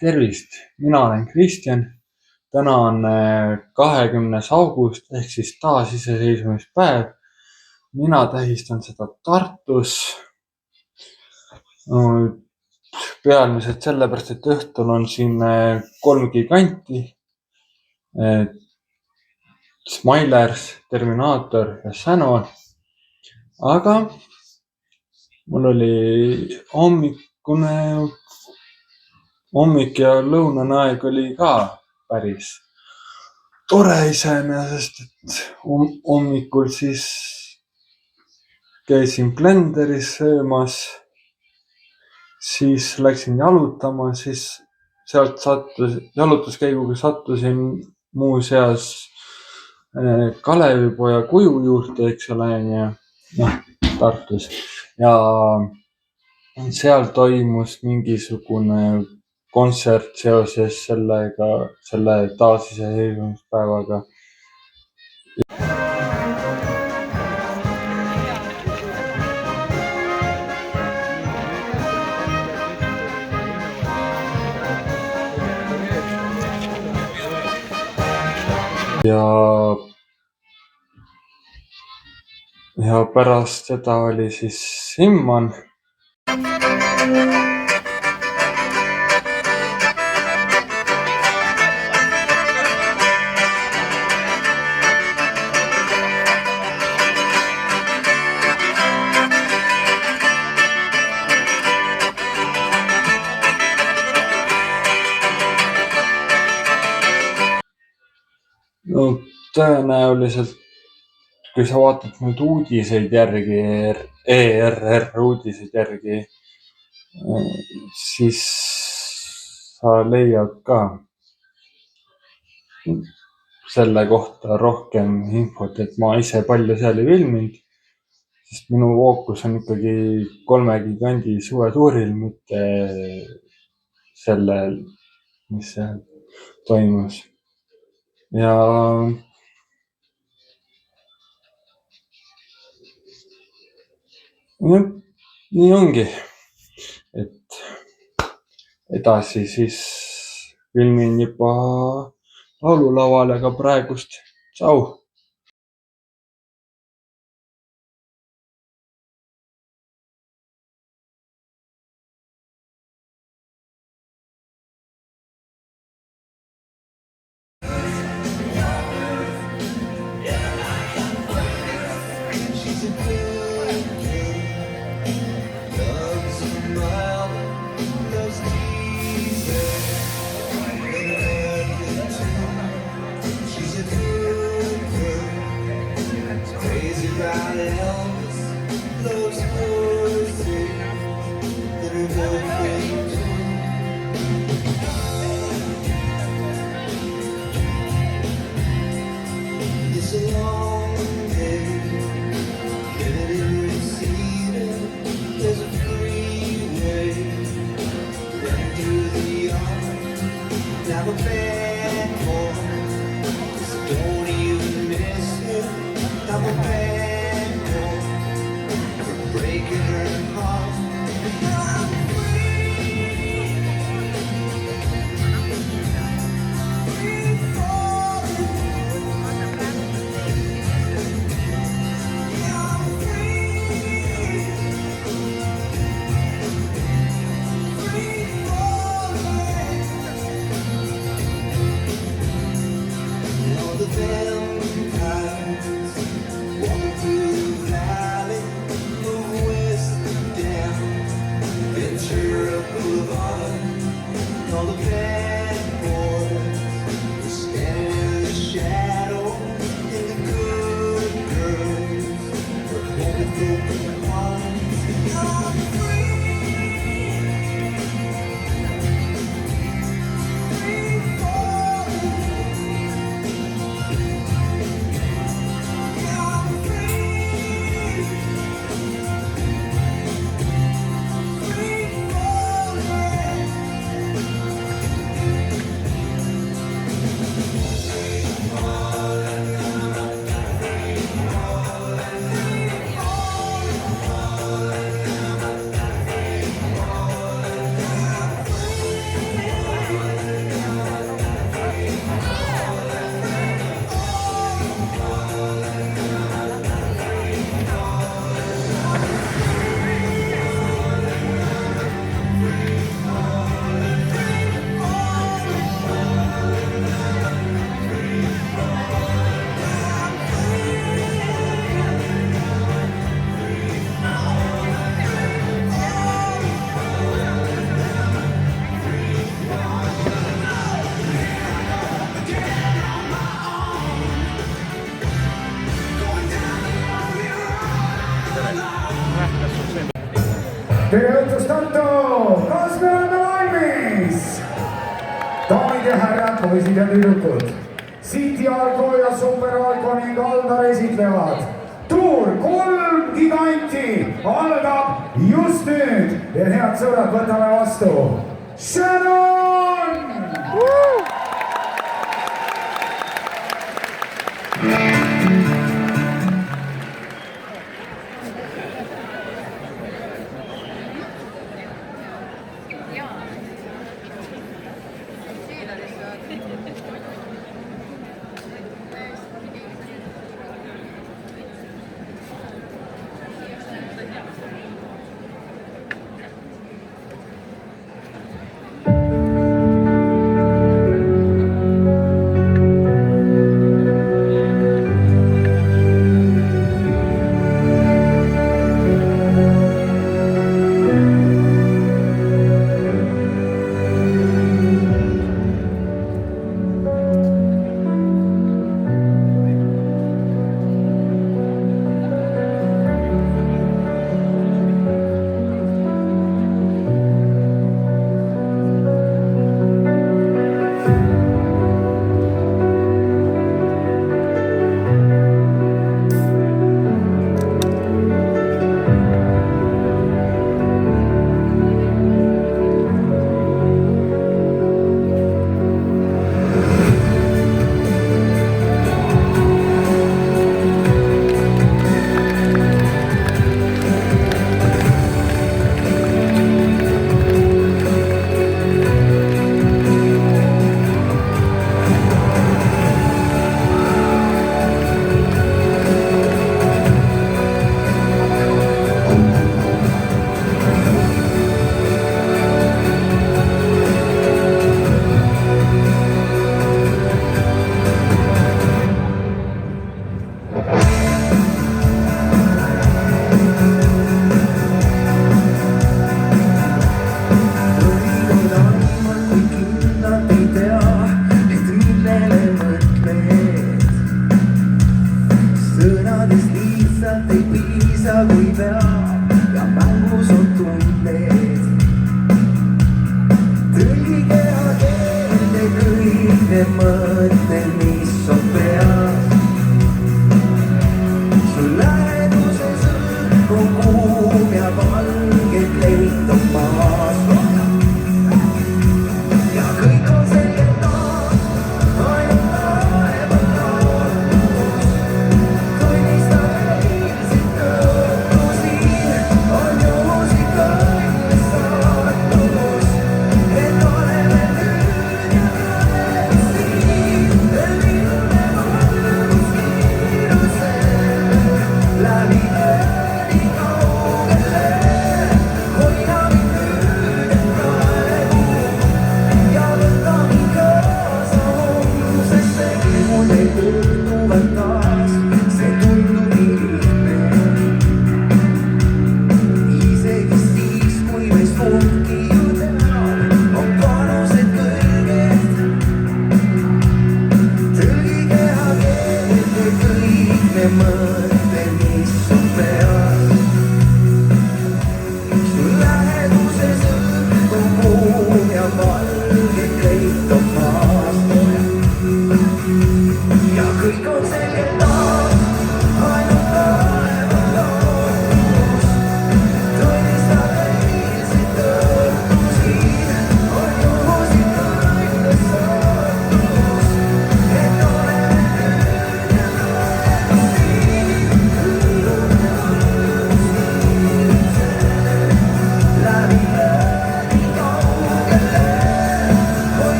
Tervist, mina olen Kristjan. Täna on 20. august ehk siis taasiseseisvumispäev. Mina tähistan seda Tartus. Pealmiselt sellepärast, et õhtul on siin 3 giganti. Smilers, Terminaator ja Sano. Aga mul oli hommik ja lõunane aeg oli ka päris tore iseenesest, et hommikul siis käisin Blenderis söömas, siis läksin jalutama, siis sealt jalutuskäiguga sattusin muuseas Kalevipoja kuju juurde, eks ole, Tartus, ja seal toimus mingisugune kontsert seoses selle taasiseseisvumispäevaga. Ja pärast seda oli siis Simman. No tõenäoliselt, kui sa vaatad nüüd uudiseid järgi, ERR uudiseid järgi, siis sa leiad ka selle kohta rohkem infot, et ma ise palju seal ei filminud, sest minu fookus on ikkagi 3 gigandi suvetuuril, mitte sellel, mis seal toimus. Ja nii ongi, et edasi siis filmin juba laululaval, aga praegust tšau! tere õhtust, Tartu! Kas me oleme valmis? Daamid ja härrad, poisid ja tüdrukud, City Alko ja Super Alko ning Aldar esitlevad. Tuur 3 giganti algab just nüüd ja head sõbrad, võtame vastu Shannon!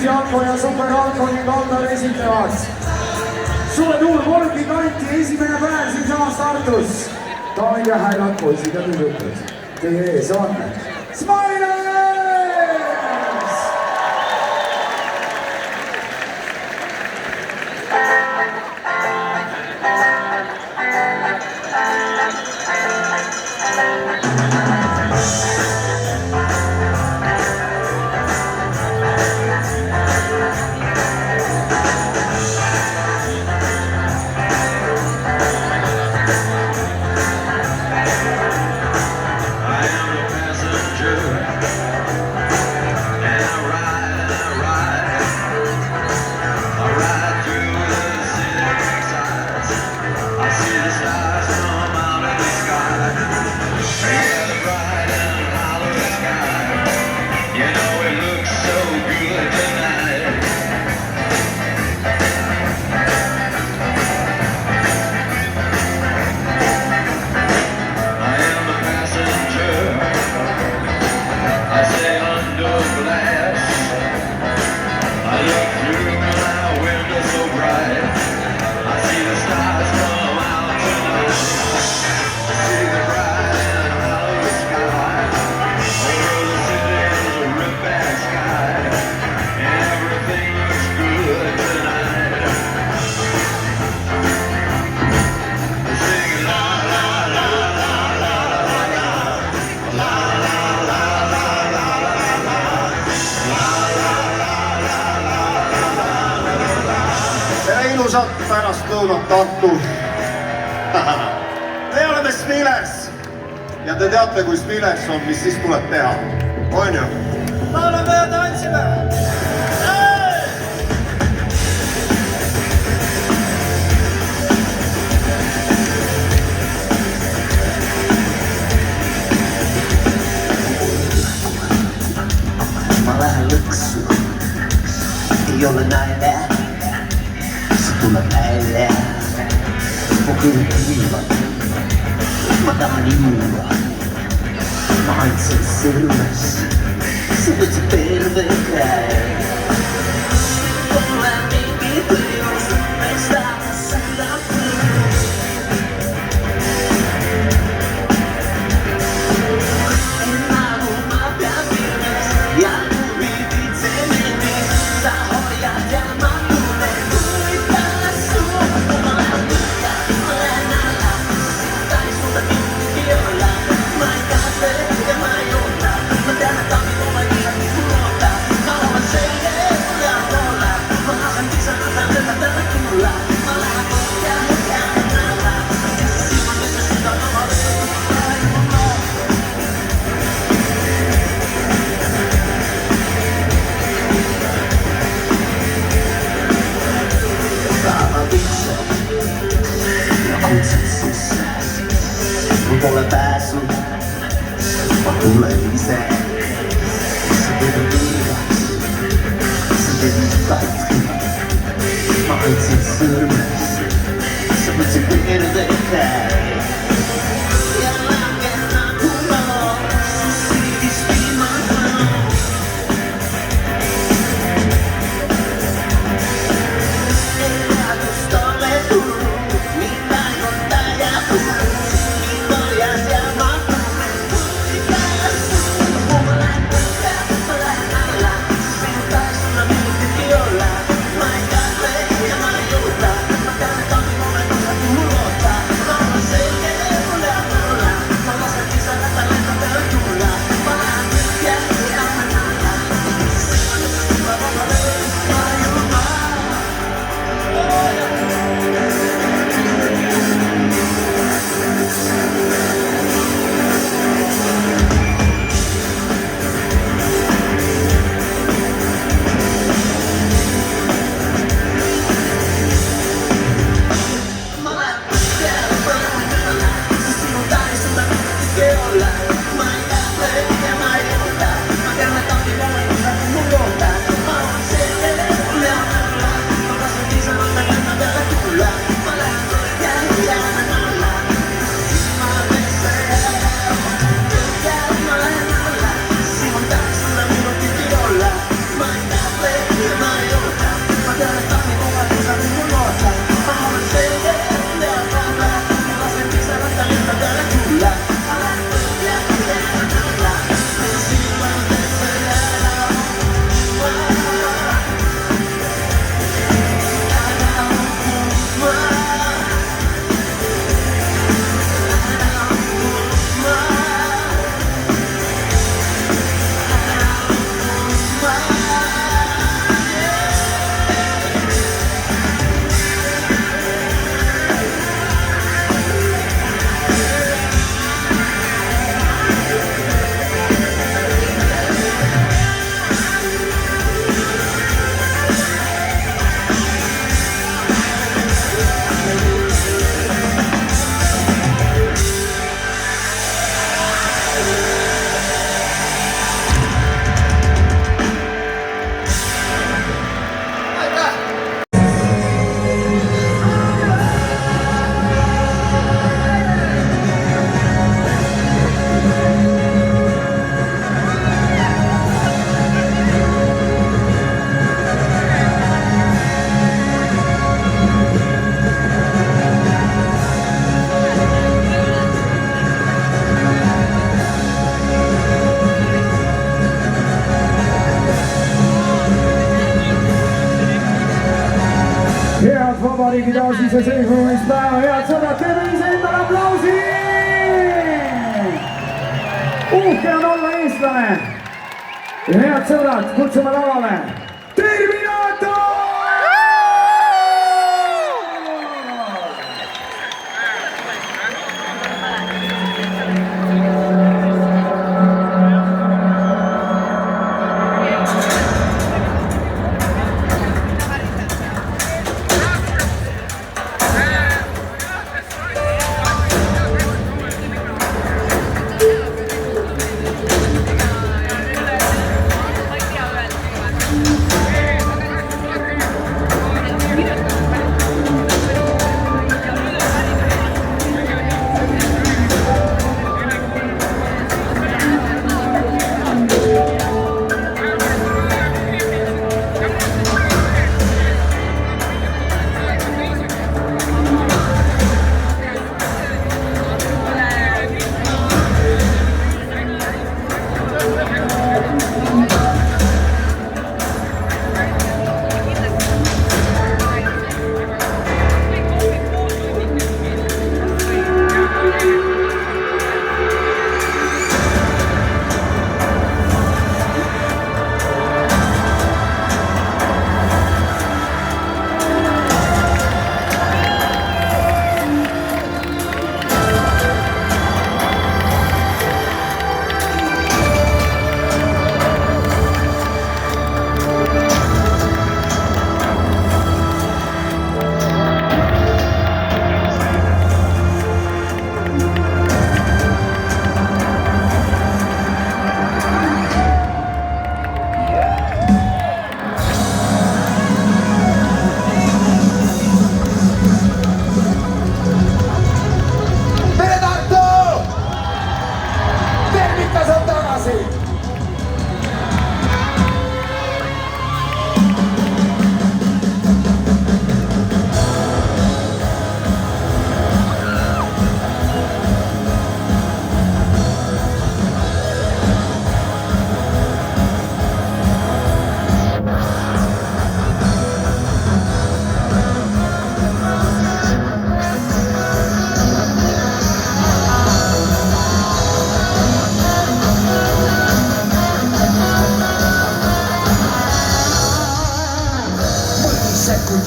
City Alko ja Super Alko ning Aldar esitlevad Suvetuul Volgi kanti esimene päev siinsamas Tartus. Daamid ja härrad, poisid ja tüdrukud, teie ees on Smilers! Ilusat pärastlõunat Tartu. Me oleme Smilers ja te teate, kui Smilers on, mis siis tuleb teha. On ju? Laulame ja tantsime! Ma lähen lõksu, ei ole naine. Tuleb välja, mu kõrg viivad, ma tahan juua, ma andsin sõrmes, sa võtsid terve käe. Pole mingi põhjus, miks tahad seda põhjus. Nagu ma pean pilves ja huvitid see meeldis, sa hoiad ja ma tunnen. Ma ei taha, ma ei olla, ma ei taha, ma ei olla, ma tean, et Vabariigi taasiseseisvumispäeva, head sõbrad, teeme ise endale aplausi! Uhke on olla eestlane! Ja head sõbrad, kutsume lavale Terminaator!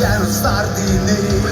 Jäänud stardini